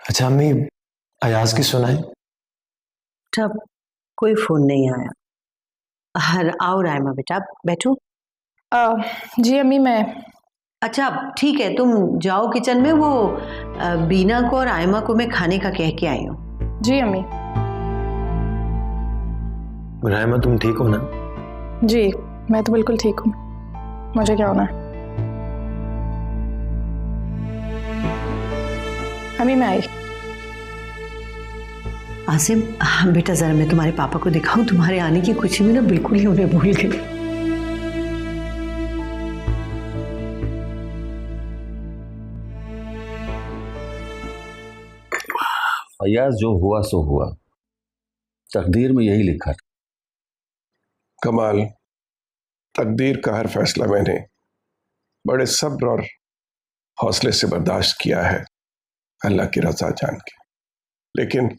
अच्छा अम्मी, अयाज की सुनाई? तब कोई फोन नहीं आया। हर आओ रायमा बेटा, बैठो। जी अम्मी मैं। अच्छा ठीक है, तुम जाओ किचन में, वो बीना को और आयमा को मैं खाने का कह के आई हूँ। जी अम्मी। रायमा तुम ठीक हो ना? जी मैं तो बिल्कुल ठीक हूँ, मुझे क्या होना है। अम्मी मैं आई। आसिम बेटा, जरा मैं तुम्हारे पापा को दिखाऊं, तुम्हारे आने की खुशी में ना बिल्कुल ही उन्हें भूल गई। फयाज, जो हुआ सो हुआ, तकदीर में यही लिखा था। कमाल, तकदीर का हर फैसला मैंने बड़े सब्र और हौसले से बर्दाश्त किया है, अल्लाह की रजा जान के। लेकिन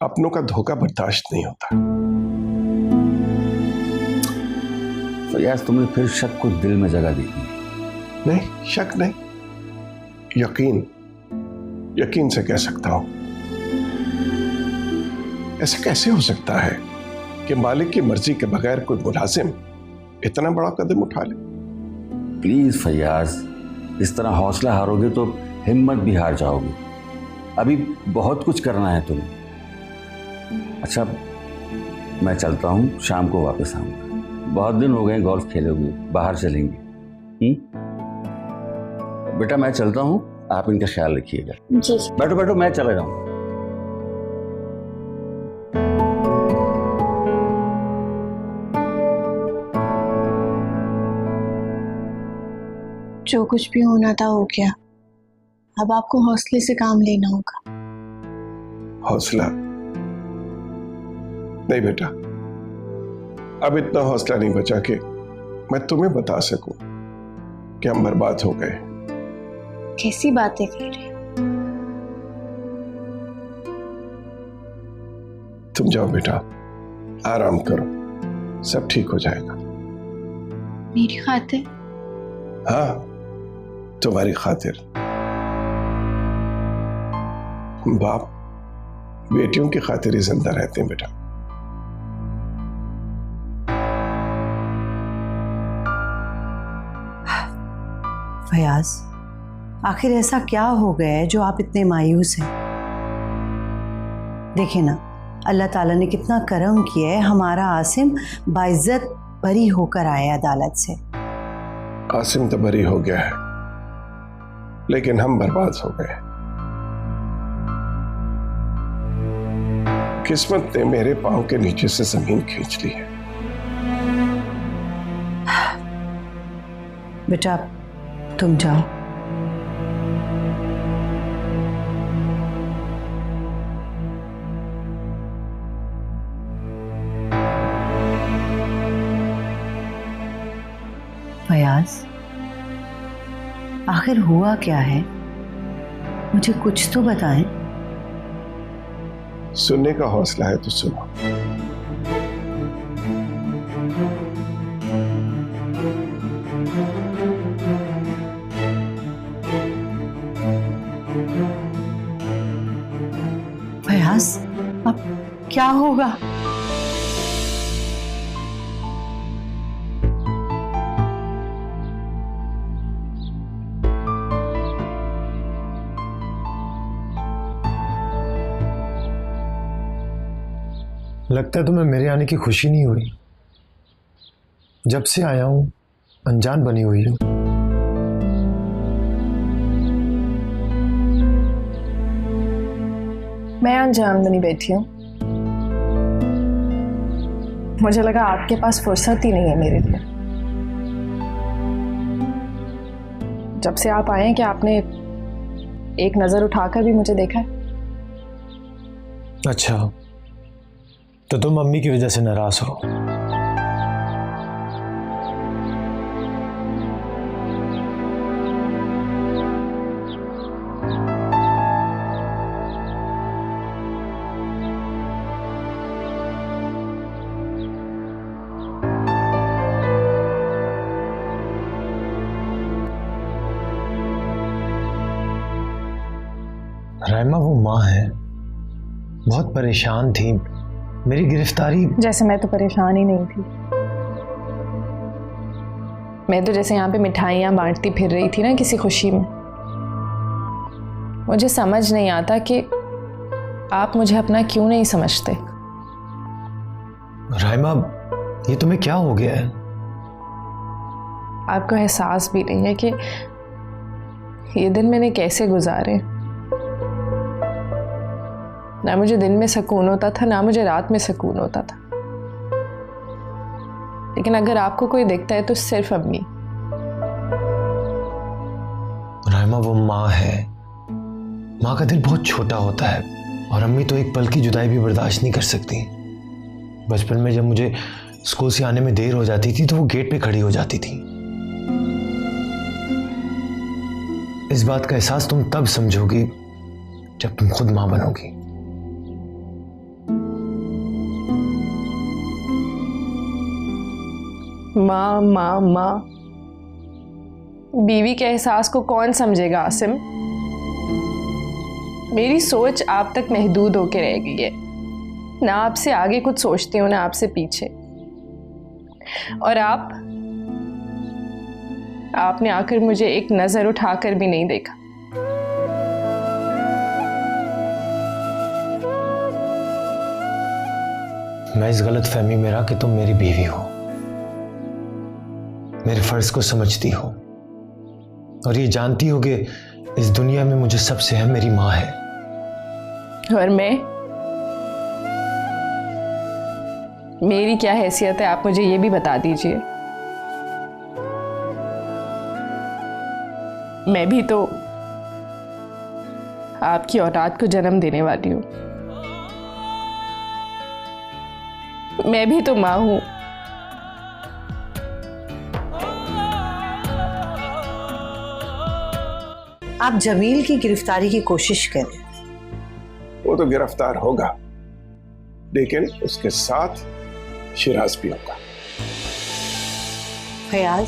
अपनों का धोखा बर्दाश्त नहीं होता। फयाज, तुमने फिर शक को दिल में जगह दी। नहीं, शक नहीं, यकीन से कह सकता हूं। ऐसा कैसे हो सकता है कि मालिक की मर्जी के बगैर कोई मुलाजिम इतना बड़ा कदम उठा ले? प्लीज फयाज, इस तरह हौसला हारोगे तो हिम्मत भी हार जाओगे। अभी बहुत कुछ करना है तुम्हें। अच्छा मैं चलता हूँ, शाम को वापस आऊंगा। बहुत दिन हो गए गोल्फ खेले हुए, बाहर चलेंगे। बेटा मैं चलता हूँ, आप इनका ख्याल रखिएगा। जी बैठो बैठो, मैं चला जाऊँ। जो कुछ भी होना था हो गया, अब आपको हौसले से काम लेना होगा। हौसला नहीं बेटा, अब इतना हौसला नहीं बचा कि मैं तुम्हें बता सकूं कि हम बर्बाद हो गए। कैसी बातें कर रहे हो? तुम जाओ बेटा, आराम करो, सब ठीक हो जाएगा। मेरी खातिर? हाँ, तुम्हारी खातिर। बाप बेटियों की खातिर ही जिंदा रहते हैं बेटा। फयाज, आखिर ऐसा क्या हो गया है जो आप इतने मायूस हैं? देखिए ना, अल्लाह ताला ने कितना करम किया है, हमारा आसिम बाइज्जत बरी होकर आया अदालत से। आसिम तो बरी हो गया है, लेकिन हम बर्बाद हो गए। किस्मत ने मेरे पांव के नीचे से जमीन खींच ली है। बेटा तुम जाओ। फयाज, आखिर हुआ क्या है? मुझे कुछ तो बताएं। सुनने का हौसला है तो सुनो। फयाज, अब क्या होगा? लगता है तुम्हें मेरे आने की खुशी नहीं हुई। जब से आया हूं अनजान बनी हुई हूं। मैं अनजान बनी बैठी हूँ। मुझे लगा आपके पास फुर्सत ही नहीं है मेरे लिए। जब से आप आए हैं कि आपने एक नजर उठाकर भी मुझे देखा है। अच्छा, तो तुम मम्मी की वजह से नाराज हो? राइमा वो माँ है, बहुत परेशान थी। मेरी गिरफ्तारी। जैसे मैं तो परेशान ही नहीं थी। मैं तो जैसे यहाँ पे मिठाइयाँ बांटती फिर रही थी ना किसी खुशी में। मुझे समझ नहीं आता कि आप मुझे अपना क्यों नहीं समझते। राइमा, ये तुम्हें क्या हो गया है? आपको एहसास भी नहीं है कि ये दिन मैंने कैसे गुजारे। ना मुझे दिन में सुकून होता था, ना मुझे रात में सुकून होता था। लेकिन अगर आपको कोई दिखता है तो सिर्फ अम्मी। राइमा वो माँ है, माँ का दिल बहुत छोटा होता है, और अम्मी तो एक पल की जुदाई भी बर्दाश्त नहीं कर सकती। बचपन में जब मुझे स्कूल से आने में देर हो जाती थी तो वो गेट पे खड़ी हो जाती थी। इस बात का एहसास तुम तब समझोगी जब तुम खुद माँ बनोगी। माँ माँ माँ, बीवी के एहसास को कौन समझेगा आसिम। मेरी सोच आप तक महदूद होके रह गई है। ना आपसे आगे कुछ सोचती हूँ, ना आपसे पीछे। और आपने आकर मुझे एक नजर उठाकर भी नहीं देखा। मैं इस गलत फहमी में रहा कि तुम मेरी बीवी हो, मेरे फर्ज को समझती हो, और ये जानती हो कि इस दुनिया में मुझे सबसे अहम मेरी माँ है। और मेरी क्या हैसियत है, आप मुझे ये भी बता दीजिए। मैं भी तो आपकी औलाद को जन्म देने वाली हूँ। मैं भी तो माँ हूँ। आप जमील की गिरफ्तारी की कोशिश करें। वो तो गिरफ्तार होगा, लेकिन उसके साथ शिराज भी होगा। फयाज,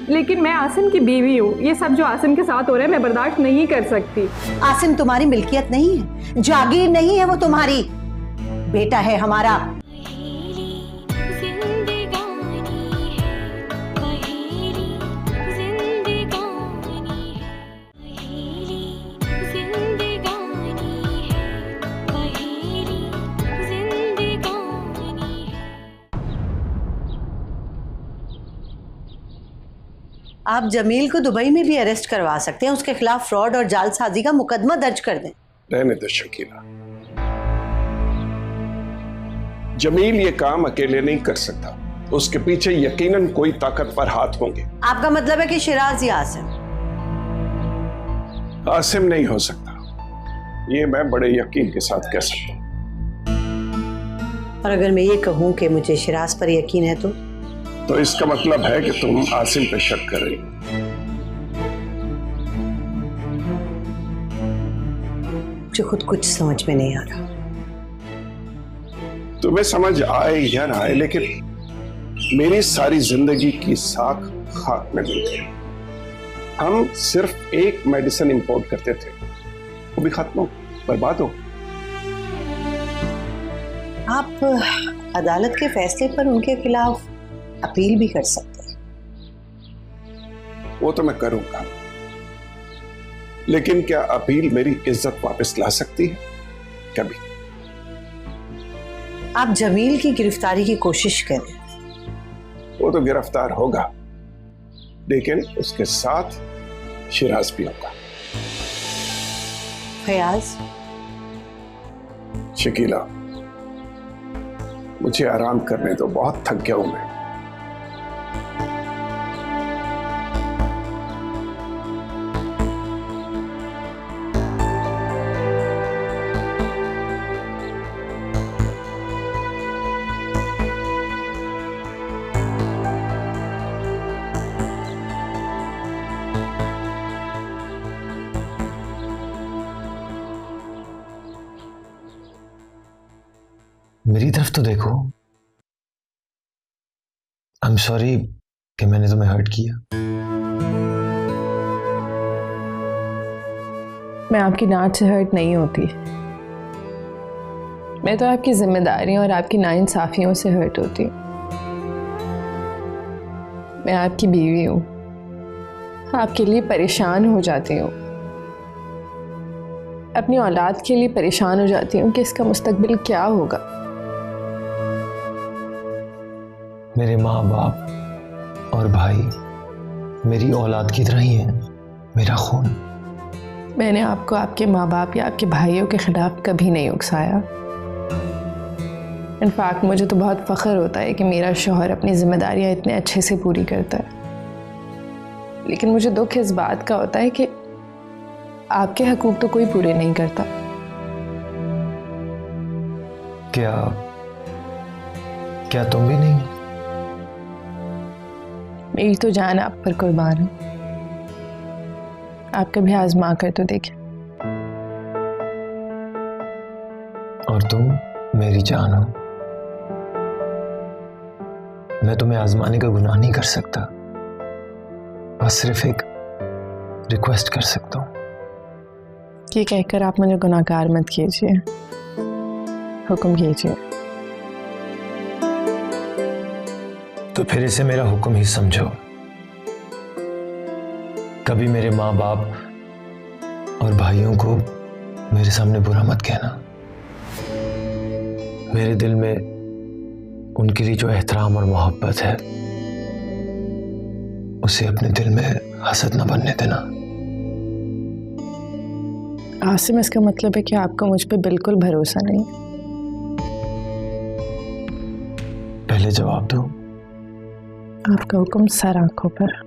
लेकिन मैं आसिम की बीवी हूँ। ये सब जो आसिम के साथ हो रहा है मैं बर्दाश्त नहीं कर सकती। आसिम तुम्हारी मिल्कियत नहीं है, जागीर नहीं है, वो तुम्हारी बेटा है हमारा। आप जमील को दुबई में भी अरेस्ट करवा सकते हैं, उसके खिलाफ फ्रॉड और जालसाजी का मुकदमा दर्ज कर दें। रहने दो शकीला, जमील ये काम अकेले नहीं कर सकता। उसके पीछे यकीनन कोई ताकतवर हाथ होंगे। आपका मतलब है कि शिराज या आसिम? आसिम नहीं हो सकता, ये मैं बड़े यकीन के साथ कह सकता हूं। और अगर मैं ये कहूं कि मुझे शिराज पर यकीन है तो इसका मतलब है कि तुम आसिम पे शक कर रही हो। मुझे खुद कुछ समझ में नहीं आ रहा। तुम्हें समझ आए या ना आए, लेकिन मेरी सारी जिंदगी की साख खाक में मिल गई। हम सिर्फ एक मेडिसिन इंपोर्ट करते थे, वो भी खत्म हो, बर्बाद हो। आप अदालत के फैसले पर उनके खिलाफ अपील भी कर सकते हैं। वो तो मैं करूंगा, लेकिन क्या अपील मेरी इज्जत वापस ला सकती है? कभी। आप जमील की गिरफ्तारी की कोशिश करें। वो तो गिरफ्तार होगा, लेकिन उसके साथ शिराज भी होगा। फयाज, शकीला, मुझे आराम करने दो, बहुत थक गया हूं मैं। मेरी तरफ तो देखो। आई एम सॉरी कि मैंने तुम्हें हर्ट किया। मैं आपकी डांट से हर्ट नहीं होती, मैं तो आपकी जिम्मेदारियों और आपकी नाइंसाफियों से हर्ट होती। मैं आपकी बीवी हूँ, आपके लिए परेशान हो जाती हूँ, अपनी औलाद के लिए परेशान हो जाती हूँ कि इसका मुस्तकबिल क्या होगा। मेरे माँ बाप और भाई मेरी औलाद की तरह ही है, मेरा खून। मैंने आपको आपके माँ बाप या आपके भाइयों के खिलाफ कभी नहीं उकसाया। इनफैक्ट मुझे तो बहुत फ़ख्र होता है कि मेरा शौहर अपनी जिम्मेदारियां इतने अच्छे से पूरी करता है। लेकिन मुझे दुख इस बात का होता है कि आपके हकूक तो कोई पूरे नहीं करता। क्या तुम भी नहीं? मेरी तो जान आप पर कुर्बान है, आप कभी आजमा कर तो देखें। और तुम मेरी जान हो, मैं तुम्हें आजमाने का गुनाह नहीं कर सकता, बस सिर्फ एक रिक्वेस्ट कर सकता हूं। ये कहकर आप मुझे गुनाहगार मत कीजिए, हुक्म कीजिए। तो फिर इसे मेरा हुक्म ही समझो, कभी मेरे माँ बाप और भाइयों को मेरे सामने बुरा मत कहना। मेरे दिल में उनके लिए जो एहतराम और मोहब्बत है उसे अपने दिल में हसद न बनने देना। आसिम, इसका मतलब है कि आपको मुझ पे बिल्कुल भरोसा नहीं? पहले जवाब दो। आपका हुक्म सर आंखों पर।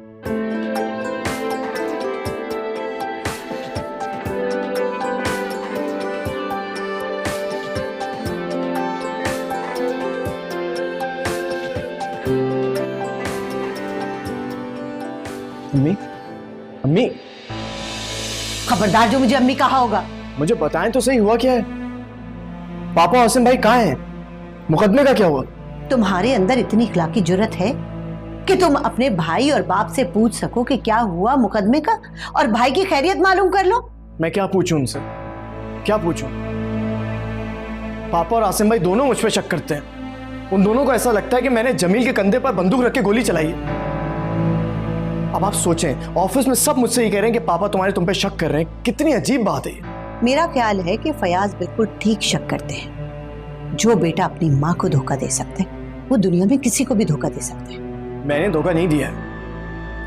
अम्मी, अम्मी, खबरदार जो मुझे अम्मी कहा होगा। मुझे बताएं तो सही, हुआ क्या है? पापा आसिम भाई कहाँ हैं? मुकदमे का क्या हुआ? तुम्हारे अंदर इतनी इखलाकी जुर्रत है कि तुम अपने भाई और बाप से पूछ सको कि क्या हुआ मुकदमे का, और भाई की खैरियत मालूम कर लो। मैं क्या पूछूं उनसे? क्या पूछूं? पापा और आसिम भाई दोनों मुझ पे शक करते हैं। उन दोनों को ऐसा लगता है कि मैंने जमील के कंधे पर बंदूक रख के गोली चलाई है। अब आप सोचें, ऑफिस में सब मुझसे ये कह रहे हैं कि पापा तुम्हारे तुम पे शक कर रहे हैं। कितनी अजीब बात है ये। मेरा ख्याल है कि फयाज बिल्कुल ठीक शक करते हैं। जो बेटा अपनी माँ को धोखा दे सकते हैं वो दुनिया में किसी को भी धोखा दे सकते हैं। मैंने धोखा नहीं दिया है,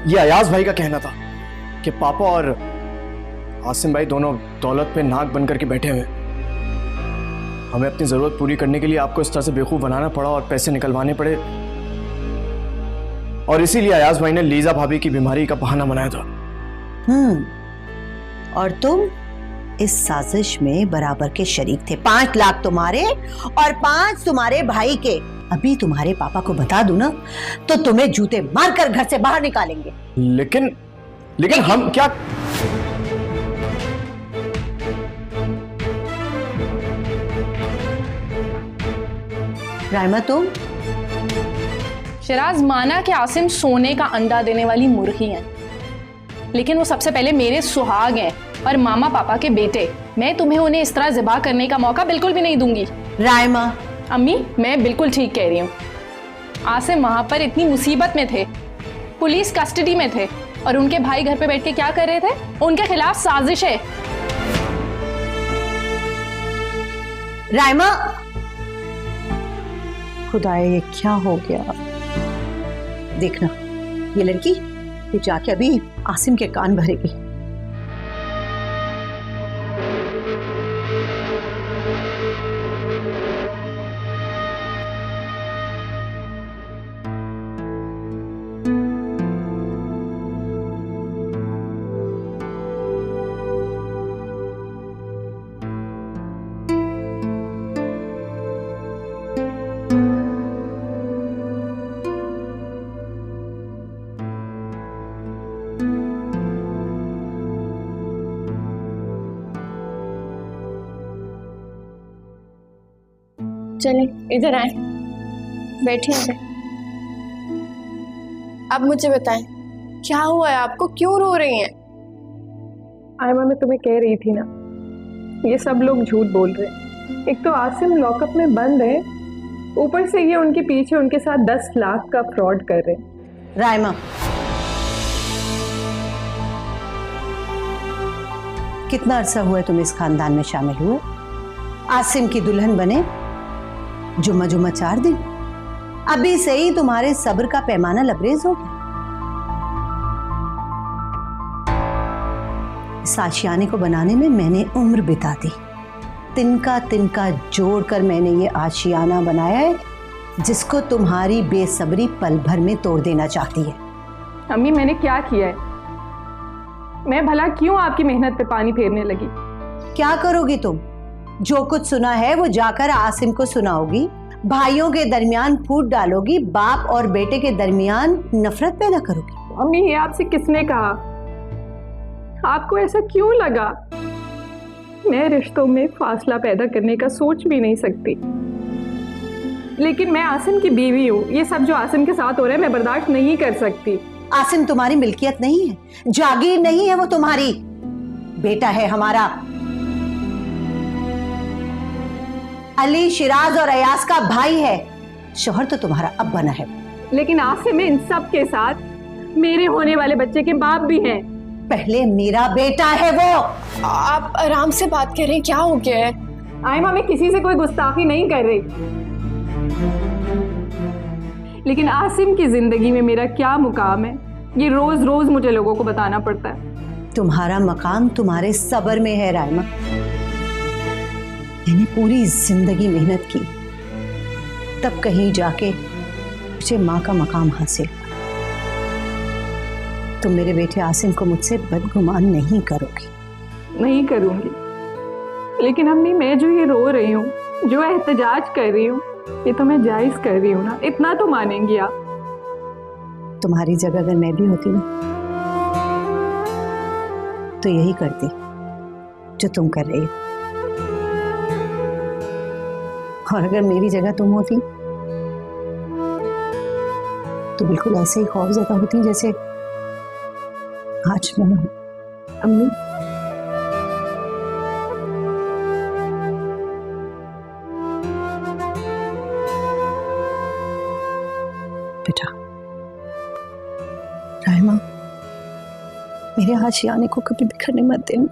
ये अयाज भाई का कहना था कि पापा और आसिम भाई दोनों दौलत पे नाक बन करके बैठे हुए। हमें अपनी जरूरत पूरी करने के लिए आपको इस तरह से बेवकूफ बनाना पड़ा और पैसे निकलवाने पड़े, और इसीलिए अयाज भाई ने लीजा भाभी की बीमारी का बहाना बनाया था। और तुम इस साजिश में बराबर के शरीक थे। 5 लाख तुम्हारे और 5 तुम्हारे भाई के। अभी तुम्हारे पापा को बता दूं ना तो तुम्हें जूते मारकर घर से बाहर निकालेंगे। लेकिन हम क्या? राइमा, तुम? शिराज, माना कि आसिम सोने का अंडा देने वाली मुर्गी हैं, लेकिन वो सबसे पहले मेरे सुहाग हैं और मामा पापा के बेटे। मैं तुम्हें उन्हें इस तरह ज़िबा करने का मौका बिल्कुल भी नहीं दूंगी। राइमा। अम्मी, मैं बिल्कुल ठीक कह रही हूँ। आसिम वहां पर इतनी मुसीबत में थे, पुलिस कस्टडी में थे, और उनके भाई घर पे बैठ के क्या कर रहे थे? उनके खिलाफ साजिश है। राइमा, खुदाए ये क्या हो गया? देखना, ये लड़की ये जाके अभी आसिम के कान भरेगी। चलिए इधर आए, बैठिए। अब मुझे बताएं, क्या हुआ है आपको? क्यों रो रही हैं? आयमा, मैं तुम्हें कह रही थी ना, ये सब लोग झूठ बोल रहे हैं। एक तो आसिम लॉकअप में बंद है, ऊपर से ये उनके पीछे उनके साथ 10 लाख का फ्रॉड कर रहे हैं। रायमा, कितना अरसा हुआ है तुम इस खानदान में शामिल हुए? आसिम की दुल्हन बने जुम्मा जुम्मा 4 दिन, अभी से ही तुम्हारे सब्र का पैमाना लबरेज हो गया। इस आशियाने को बनाने में मैंने उम्र बिता दी, तिनका तिनका जोड़कर मैंने ये आशियाना बनाया है जिसको तुम्हारी बेसब्री पल भर में तोड़ देना चाहती है। अम्मी, मैंने क्या किया है? मैं भला क्यों आपकी मेहनत पे पानी फेरने लगी? क्या करोगी तुम? जो कुछ सुना है वो जाकर आसिम को सुनाओगी, भाइयों के दरमियान फूट डालोगी, बाप और बेटे के दरमियान नफरत पैदा करोगी। अम्मी, ये आपसे किसने कहा? आपको ऐसा क्यों लगा? मैं रिश्तों में फासला पैदा करने का सोच भी नहीं सकती, लेकिन मैं आसिम की बीवी हूँ। ये सब जो आसिम के साथ हो रहा है मैं बर्दाश्त नहीं कर सकती। आसिम तुम्हारी मिल्कियत नहीं है, जागीर नहीं है वो तुम्हारी, बेटा है हमारा। अली, शिराज और अयास का भाई है, शोहर तो तुम्हारा अब बना है। लेकिन आसिम इन सब के साथ मेरे होने वाले बच्चे के बाप भी हैं। पहले मेरा बेटा है वो। आप आराम से बात करें, क्या हो गया है? आयमा, मैं किसी से कोई गुस्ताखी नहीं कर रही, लेकिन आसिम की जिंदगी में मेरा क्या मुकाम है ये रोज रोज मुझे लोगों को बताना पड़ता है। तुम्हारा मकाम तुम्हारे सब्र में है रायमा। मैंने पूरी जिंदगी मेहनत की, तब कहीं जाके मुझे माँ का मकाम हासिल हुआ। तुम मेरे बेटे आसिम को मुझसे बदगुमान नहीं करोगी। नहीं करूंगी, लेकिन अम्मी, मैं जो ये रो रही हूँ, जो एहतजाज कर रही हूँ, ये तो मैं जायज कर रही हूँ ना, इतना तो मानेंगी आप? तुम्हारी जगह अगर मैं भी होती ना तो यही करती जो तुम कर रही हो, और अगर मेरी जगह तुम होती तो बिल्कुल ऐसे ही खौफजदा होती जैसे आज मैं हूं। अम्मी, बेटा, रायमा, मेरे आशियाने को कभी बिखरने मत देना।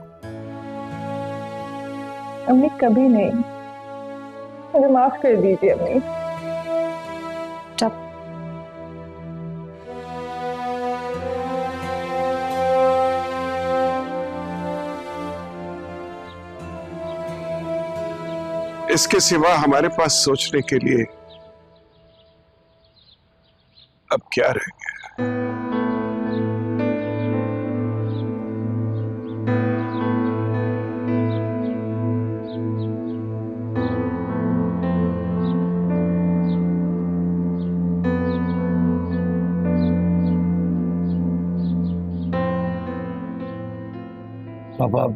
अम्मी, कभी नहीं, मुझे माफ कर दीजिए अम्मी। जब इसके सिवा हमारे पास सोचने के लिए अब क्या रह गया? पापा,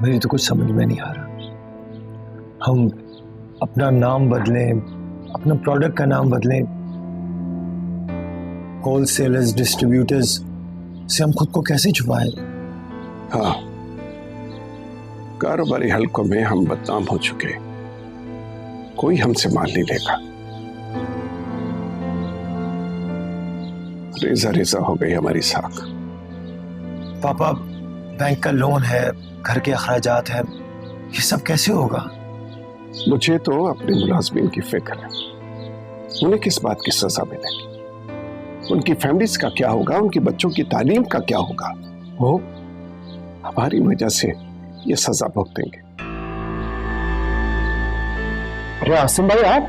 मेरी तो कुछ समझ में नहीं आ रहा। हम अपना नाम बदलें, अपना प्रोडक्ट का नाम बदलें, होलसेलर्स, डिस्ट्रीब्यूटर्स से हम खुद को कैसे छुपाएं? हाँ, कारोबारी हलकों में हम बदनाम हो चुके, कोई हमसे माल नहीं लेगा। रेजा रेजा हो गई हमारी साख। पापा, बैंक का लोन है, घर के अखराजात है, ये सब कैसे होगा? मुझे तो अपने मुलाजमीन की फिक्र है, उन्हें किस बात की सजा मिलेगी, उनकी फैमिलीज का क्या होगा, उनकी बच्चों की तालीम का क्या होगा। वो हमारी वजह से ये सजा भुगतेंगे। अरे आसिम भाई, आप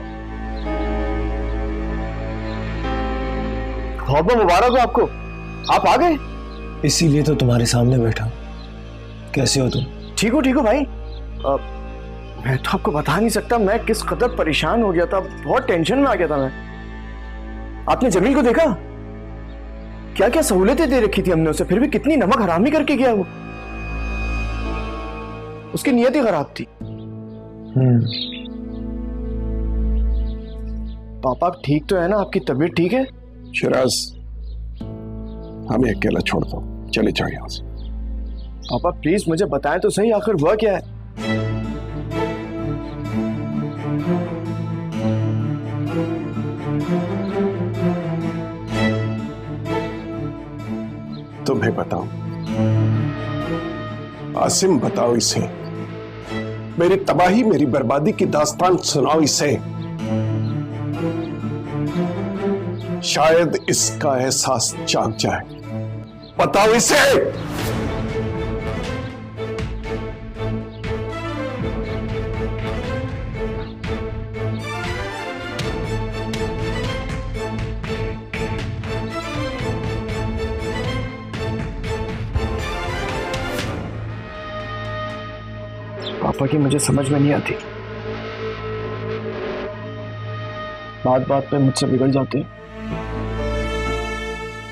बहुत बहुत मुबारक हो आपको, आप आ गए। इसीलिए तो तुम्हारे सामने बैठा हूं। कैसे हो तुम? ठीक हो भाई। मैं तो आपको बता नहीं सकता मैं किस कदर परेशान हो गया था, बहुत टेंशन में आ गया था मैं। आपने जमील को देखा? क्या क्या सहूलतें दे रखी थी हमने उसे, फिर भी कितनी नमक हरामी करके गया वो। उसकी नीयत ही खराब थी। पापा आप ठीक तो है ना? आपकी तबीयत ठीक है? शिराज, हमें अकेला छोड़ दो, चले जाओ यहां से। पापा प्लीज मुझे बताएं तो सही, आखिर हुआ क्या है? तुम्हें बताओ, आसिम बताओ इसे, मेरी तबाही मेरी बर्बादी की दास्तान सुनाओ इसे। शायद इसका एहसास जाग जाए। बताओ इसे। पापा की मुझे समझ में नहीं आती, बात बात पे मुझसे बिगड़ जाते हैं।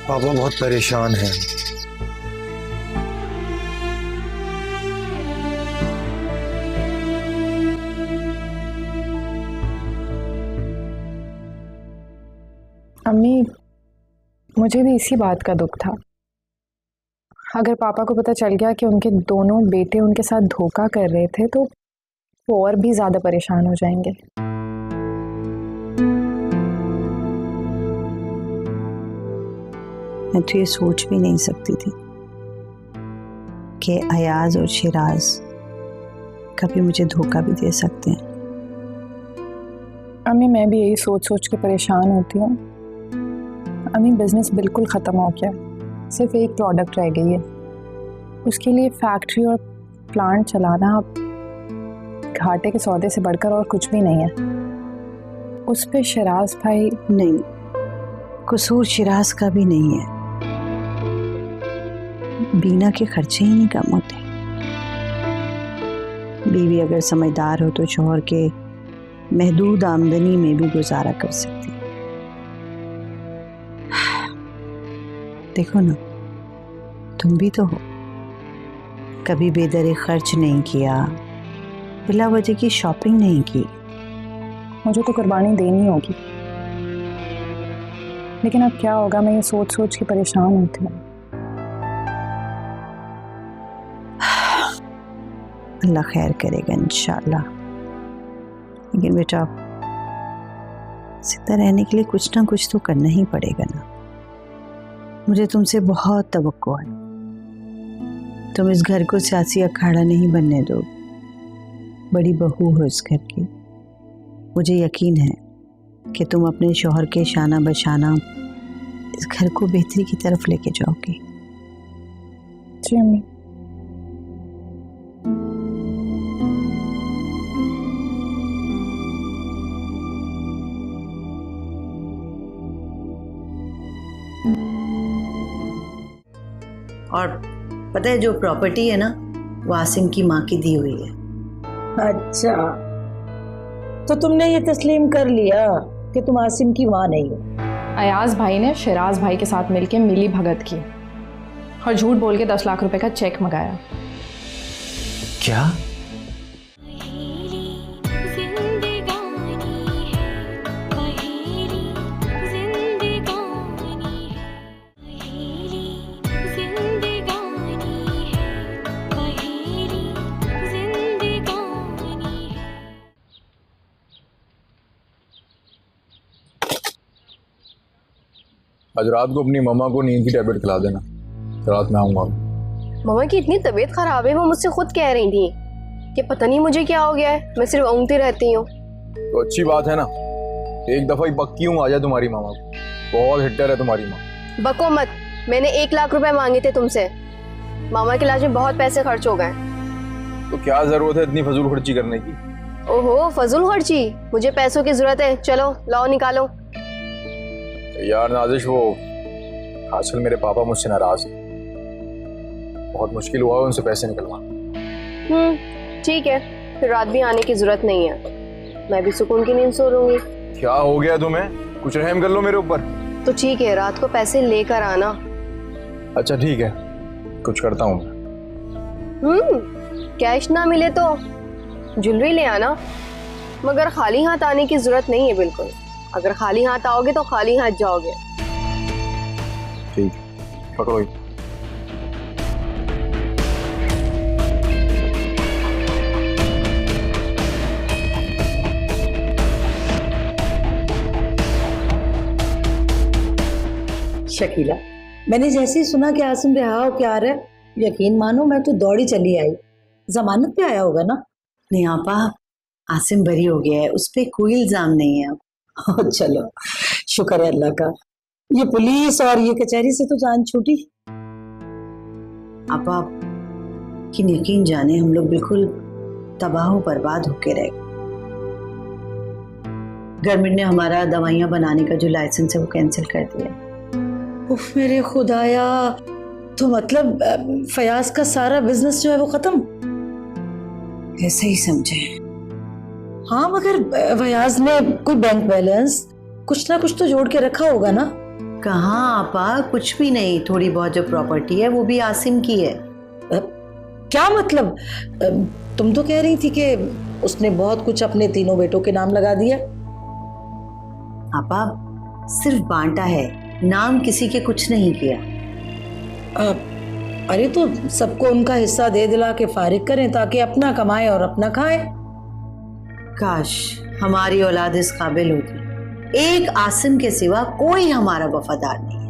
पापा बहुत परेशान हैं। अम्मी, मुझे भी इसी बात का दुख था। अगर पापा को पता चल गया कि उनके दोनों बेटे उनके साथ धोखा कर रहे थे तो वो और भी ज्यादा परेशान हो जाएंगे। मैं तो ये सोच भी नहीं सकती थी कि अयाज और शिराज कभी मुझे धोखा भी दे सकते हैं। अम्मी, मैं भी यही सोच सोच के परेशान होती हूँ। अम्मी, बिजनेस बिल्कुल ख़त्म हो गया, सिर्फ एक प्रोडक्ट रह गई है। उसके लिए फैक्ट्री और प्लांट चलाना घाटे के सौदे से बढ़कर और कुछ भी नहीं है। उस पे शिराज भाई। नहीं, कसूर शिराज का भी नहीं है, बीना के खर्चे ही नहीं कम होते। बीवी अगर समझदार हो तो शौहर के महदूद आमदनी में भी गुजारा कर सकती है। देखो ना, तुम भी तो हो, कभी बेदरे खर्च नहीं किया, बिला वजह की शॉपिंग नहीं की। मुझे तो कुर्बानी देनी होगी, लेकिन अब क्या होगा, मैं ये सोच सोच के परेशान होती हूँ। अल्लाह खैर करेगा इंशाल्लाह। लेकिन बेटा, जिंदा रहने के लिए कुछ ना कुछ तो करना ही पड़ेगा ना। मुझे तुमसे बहुत तवक्को है, तुम इस घर को सियासी अखाड़ा नहीं बनने दो। बड़ी बहू हो इस घर की, मुझे यकीन है कि तुम अपने शौहर के शाना बशाना इस घर को बेहतरी की तरफ लेके जाओगे। जी अम्मी। और पता है, जो प्रॉपर्टी है ना, वो आसिम की माँ की दी हुई है। अच्छा, तो तुमने ये तस्लीम कर लिया कि तुम आसिम की माँ नहीं हो? अयाज भाई ने शिराज भाई के साथ मिलकर मिली भगत की और झूठ बोल के 10 लाख रुपए का चेक मंगाया। क्या? आज रात को अपनी मम्मा को नींद की टैबलेट खिला देना, रात में आऊंगा। मम्मा की इतनी तबीयत खराब है, वो मुझसे खुद कह रही थी कि पता नहीं मुझे क्या हो गया है, मैं सिर्फ ऊँगती रहती हूँ। तो अच्छी बात है ना, एक दफा ही पक्की हूँ आ जाए तुम्हारी मामा को। बहुत हिटर है तुम्हारी माँ। बको मत, मैंने 1 लाख रुपए मांगे थे तुमसे। मामा के इलाज में बहुत पैसे खर्च हो गए। तो क्या जरूरत है इतनी फजूल खर्ची करने की? ओहो, फजूल खर्ची? मुझे पैसों की जरूरत है, चलो लाओ निकालो। यार नाजिश, वो आजकल मेरे पापा मुझसे नाराज हैं, बहुत मुश्किल हुआ है उनसे पैसे निकलवाना। ठीक है, फिर रात भी आने की जरूरत नहीं है, मैं भी सुकून की नींद सो लूंगी। क्या हो गया तुम्हें? कुछ रहम कर लो मेरे ऊपर। तो ठीक है, रात को पैसे लेकर आना। अच्छा ठीक है, कुछ करता हूँ मैं। कैश ना मिले तो ज्वेलरी ले आना, मगर खाली हाथ आने की जरूरत नहीं है बिल्कुल। अगर खाली हाथ आओगे तो खाली हाथ जाओगे। ठीक, पकड़ो। शकीला, मैंने जैसे ही सुना कि आसिम रिहा हो के आ रहा है, यकीन मानो मैं तो दौड़ी चली आई। जमानत पे आया होगा ना? नहीं आपा, आसिम बरी हो गया है, उस पर कोई इल्जाम नहीं है अब। चलो शुक्र है अल्लाह का। ये पुलिस और ये कचहरी से तो जान छूटी। आपा कि यकीन जाने हम लोग बिल्कुल तबाह बर्बाद होके रह गए। गवर्नमेंट ने हमारा दवाइयां बनाने का जो लाइसेंस है वो कैंसिल कर दिया। उफ मेरे खुदाया, तो मतलब फयाज का सारा बिजनेस जो है वो खत्म? ऐसे ही समझे। हाँ मगर फयाज ने कोई बैंक बैलेंस कुछ ना कुछ तो जोड़ के रखा होगा ना? कहाँ आपा, कुछ भी नहीं। थोड़ी बहुत जो प्रॉपर्टी है वो भी आसिम की है। क्या मतलब? तुम तो कह रही थी कि उसने बहुत कुछ अपने तीनों बेटों के नाम लगा दिया। आपा सिर्फ बांटा है, नाम किसी के कुछ नहीं किया। अरे तो सबको उनका हिस्सा दे दिला के फारिग करें ताकि अपना कमाए और अपना खाए। काश हमारी औलाद इस काबिल होती। एक आसिम के सिवा कोई हमारा वफादार नहीं है।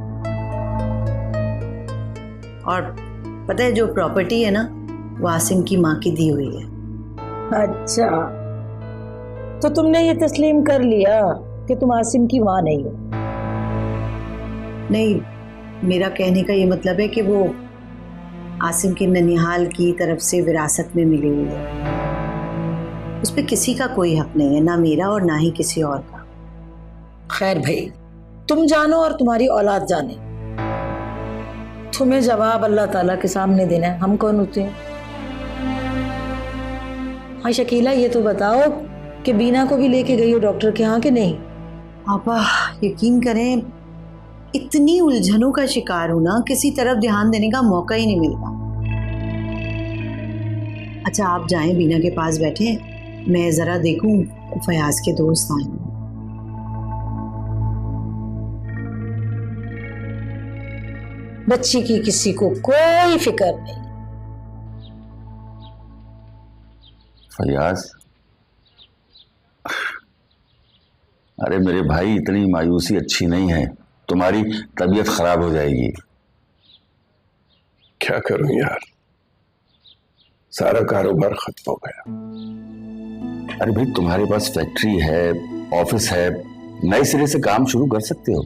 और पता है जो प्रॉपर्टी है ना, वो आसिम की माँ की दी हुई है। अच्छा, तो तुमने ये तस्लीम कर लिया कि तुम आसिम की माँ नहीं हो? नहीं, मेरा कहने का ये मतलब है कि वो आसिम के ननिहाल की तरफ से विरासत में मिली हुई है। उस पे किसी का कोई हक नहीं है, ना मेरा और ना ही किसी और का। खैर भाई, तुम जानो और तुम्हारी औलाद जाने। तुम्हें जवाब अल्लाह ताला के सामने देना है, हम कौन होते हैं? हाँ शकीला, ये तो बताओ कि बीना को भी लेके गई हो डॉक्टर के यहाँ कि नहीं? आपा यकीन करें, इतनी उलझनों का शिकार हूं ना, किसी तरफ ध्यान देने का मौका ही नहीं मिलता। अच्छा आप जाएं, बीना के पास बैठे, मैं जरा देखूं फयाज के दोस्त आए। बच्ची की किसी को कोई फिक्र नहीं। फयाज, अरे मेरे भाई, इतनी मायूसी अच्छी नहीं है, तुम्हारी तबीयत खराब हो जाएगी। क्या करूं यार, सारा कारोबार खत्म हो गया। अरे भाई, तुम्हारे पास फैक्ट्री है, ऑफिस है, नए सिरे से काम शुरू कर सकते हो।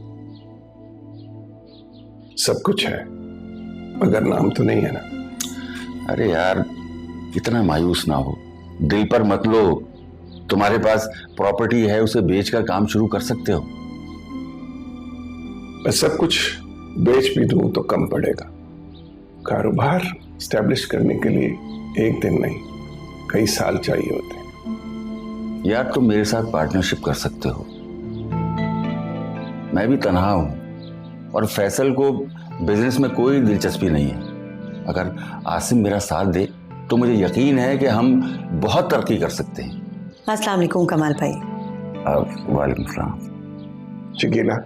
सब कुछ है मगर नाम तो नहीं है ना। अरे यार, इतना मायूस ना हो, दिल पर मत लो। तुम्हारे पास प्रॉपर्टी है, उसे बेचकर काम शुरू कर सकते हो। मैं सब कुछ बेच भी दूं तो कम पड़ेगा। कारोबार स्टैब्लिश करने के लिए एक दिन नहीं, कई साल चाहिए होते हैं। यार, तुम मेरे साथ पार्टनरशिप कर सकते हो। मैं भी तन्हा हूं और फैसल को बिजनेस में कोई दिलचस्पी नहीं है। अगर आसिम मेरा साथ दे तो मुझे यकीन है कि हम बहुत तरक्की कर सकते हैं। अस्सलाम वालेकुम कमाल भाई। वालेकुम सलाम। शकीला,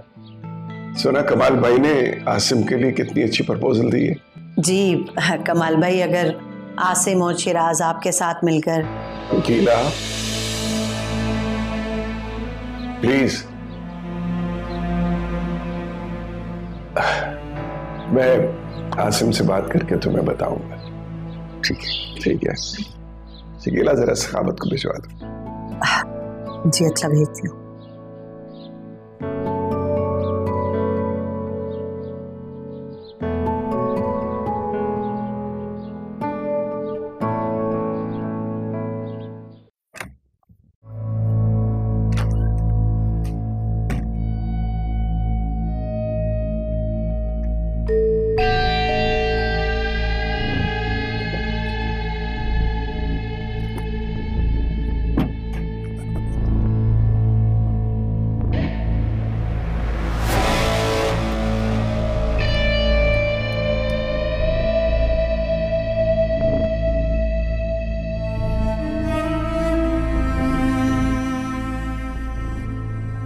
सुना कमाल भाई ने आसिम के लिए कितनी अच्छी प्रपोजल दी है। जी कमाल भाई, अगर आसिम और शिराज आपके साथ मिलकर। शकीला प्लीज, मैं आसिम से बात करके तुम्हें बताऊंगा। ठीक है, ठीक है। शकीला, जरा सखावत को भिजवा दो। जी अच्छा, भेजती हूँ।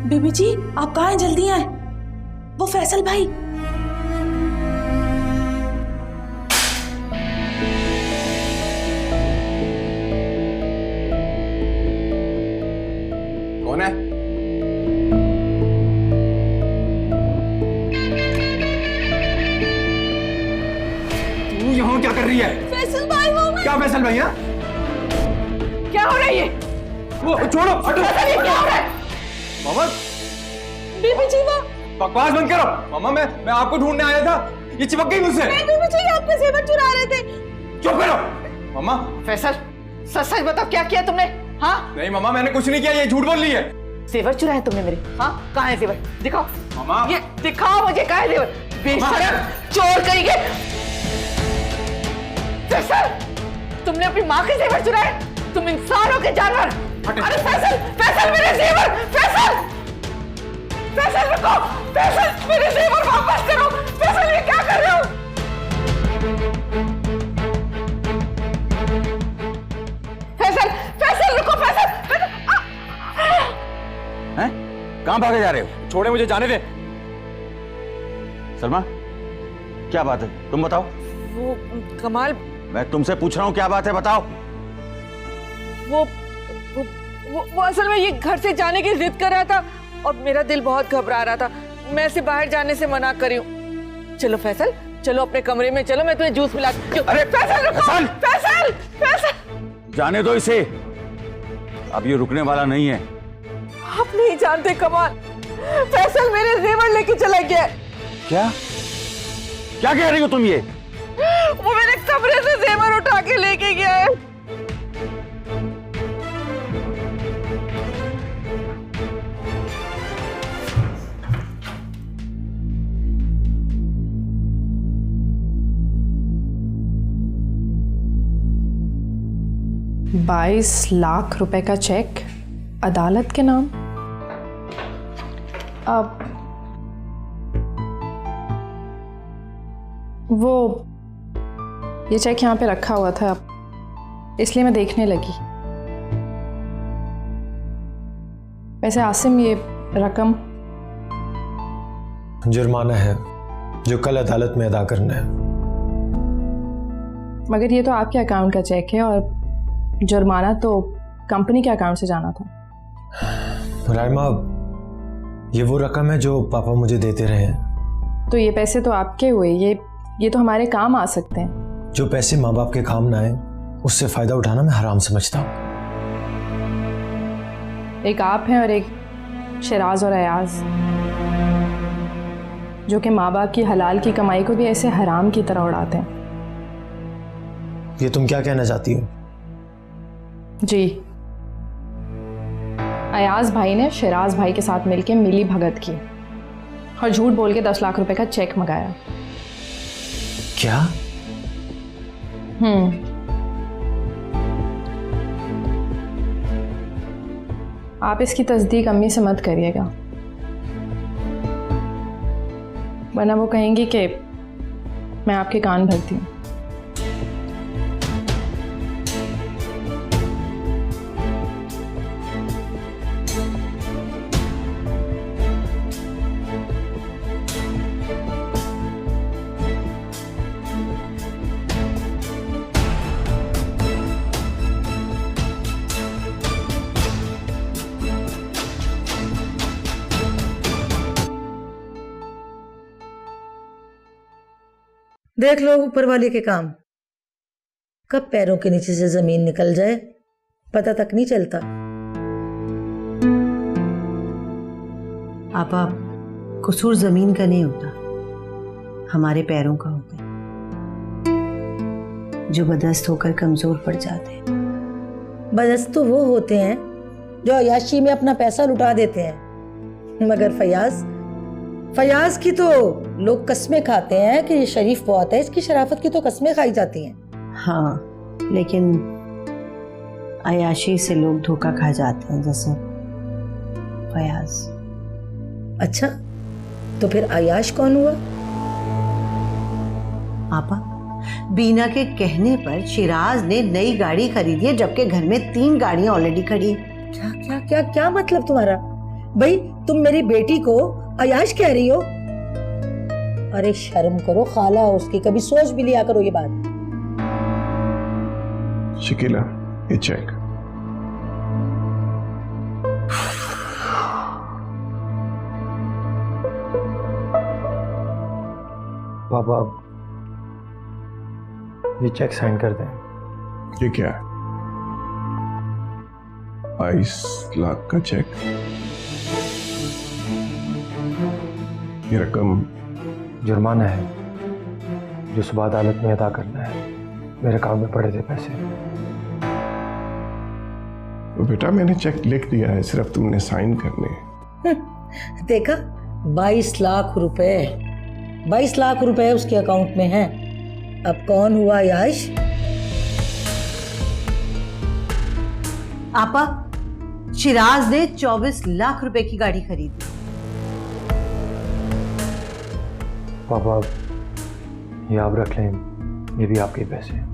बीबी जी, आप कहाँ हैं? जल्दी आए। वो फैसल भाई। कौन है? फैसल भाई वो मैं क्या फैसल भाई? हाँ क्या हो रहा है ये? वो छोड़ो, हटो। फैसल, ये क्या हो रहा है? मामा बीबी जीवा, बकवास बंद करो। मामा मैं आपको ढूंढने आया था, ये चिपक गई मुझसे। बीबी जी आपके जेवर चुरा रहे थे। चुप करो मामा। फैसल सच सच बताओ क्या किया तुमने? हाँ नहीं मामा, मैंने कुछ नहीं किया, ये झूठ बोल रही है। जेवर चुराए तुमने मेरे? हाँ कहाँ है जेवर? दिखाओ मामा। ये दिखाओ मुझे, कहाँ है जेवर? बेशरम चोर करेंगे। फैसल तुमने अपनी माँ के जेवर चुराए? तुम इंसान हो के जानवर? अरे फैसल, फैसल मेरे जेवर, फैसल, फैसल रुको, फैसल मेरे जेवर वापस करो। फैसल ये क्या कर रहे हो? फैसल, फैसल रुको, फैसल, हैं? कहां भागे जा रहे हो? छोड़े मुझे, जाने दे। सलमा, क्या बात है? तुम बताओ। वो कमाल, मैं तुमसे पूछ रहा हूं, क्या बात है, बताओ। वो असल में ये घर से जाने की जिद कर रहा था और मेरा दिल बहुत घबरा रहा था। मैं इसे बाहर जाने से मना करी हूँ। चलो फैसल, चलो अपने कमरे में चलो, मैं तुम्हें जूस पिला। अरे फैसल रुको, फैसल! फैसल, फैसल। जाने दो इसे, अब ये रुकने वाला नहीं है। आप नहीं जानते कमाल, फैसल मेरे जेवर लेके चला गया। क्या क्या कह रही हो तुम? ये वो मेरे कमरे से जेवर उठा के लेके गया है। ₹22 लाख का चेक अदालत के नाम। अब वो ये चेक यहाँ पे रखा हुआ था, इसलिए मैं देखने लगी। वैसे आसिम, ये रकम जुर्माना है जो कल अदालत में अदा करना है। मगर ये तो आपके अकाउंट का चेक है और जुर्माना तो कंपनी के अकाउंट से जाना था। राइमा, ये वो रकम है जो पापा मुझे देते रहे हैं। तो ये पैसे तो आपके हुए, ये तो हमारे काम आ सकते हैं। जो पैसे माँ बाप के काम ना आए उससे फायदा उठाना मैं हराम समझता हूँ। एक आप हैं और एक शिराज और अयाज, जो कि माँ बाप की हलाल की कमाई को भी ऐसे हराम की तरह उड़ाते हैं। ये तुम क्या कहना चाहती हो? जी, अयाज भाई ने शिराज भाई के साथ मिलकर मिली भगत की और झूठ बोल के 10 लाख रुपए का चेक मंगाया। क्या? आप इसकी तस्दीक अम्मी से मत करिएगा, वरना वो कहेंगी कि मैं आपके कान भरती हूँ। देख लो ऊपर वाले के काम, कब पैरों के नीचे से जमीन निकल जाए पता तक नहीं चलता। आपा, कसूर जमीन का नहीं होता, हमारे पैरों का होता है, जो बदस्त होकर कमजोर पड़ जाते हैं। बदस्त तो वो होते हैं जो अयाशी में अपना पैसा लुटा देते हैं, मगर फयाज की तो लोग कस्में खाते हैं कि ये शरीफ बहुत है, इसकी शराफत की तो कस्में खाई जाती हैं। हाँ, लेकिन अयाशी से लोग धोखा खा जाते हैं, जैसे फयाज। अच्छा, तो फिर अयाश कौन हुआ? आपा, बीना के कहने पर शिराज ने नई गाड़ी खरीदी है, जबकि घर में 3 गाड़ियां ऑलरेडी खड़ी हैं। क्या क्या क्या क्या मतलब तुम्हारा? भाई तुम मेरी बेटी को अयाश कह रही हो? अरे शर्म करो, खाला हो उसकी, कभी सोच भी लिया करो ये बात। शकीला, ये चेक। पापा, ये चेक साइन कर दें। ये क्या है? 22 लाख का चेक। ये रकम जुर्माना है जो सुबह अदालत में अदा करना है। मेरे अकाउंट में पड़े थे पैसे। तो बेटा मैंने चेक लिख दिया है, सिर्फ तुमने साइन करने हैं। देखा, 22 लाख रुपए, 22 लाख रुपए उसके अकाउंट में हैं। अब कौन हुआ याश? आपा, शिराज ने 24 लाख रुपए की गाड़ी खरीदी। पापा, ये आप रख लें, ये भी आपके पैसे हैं।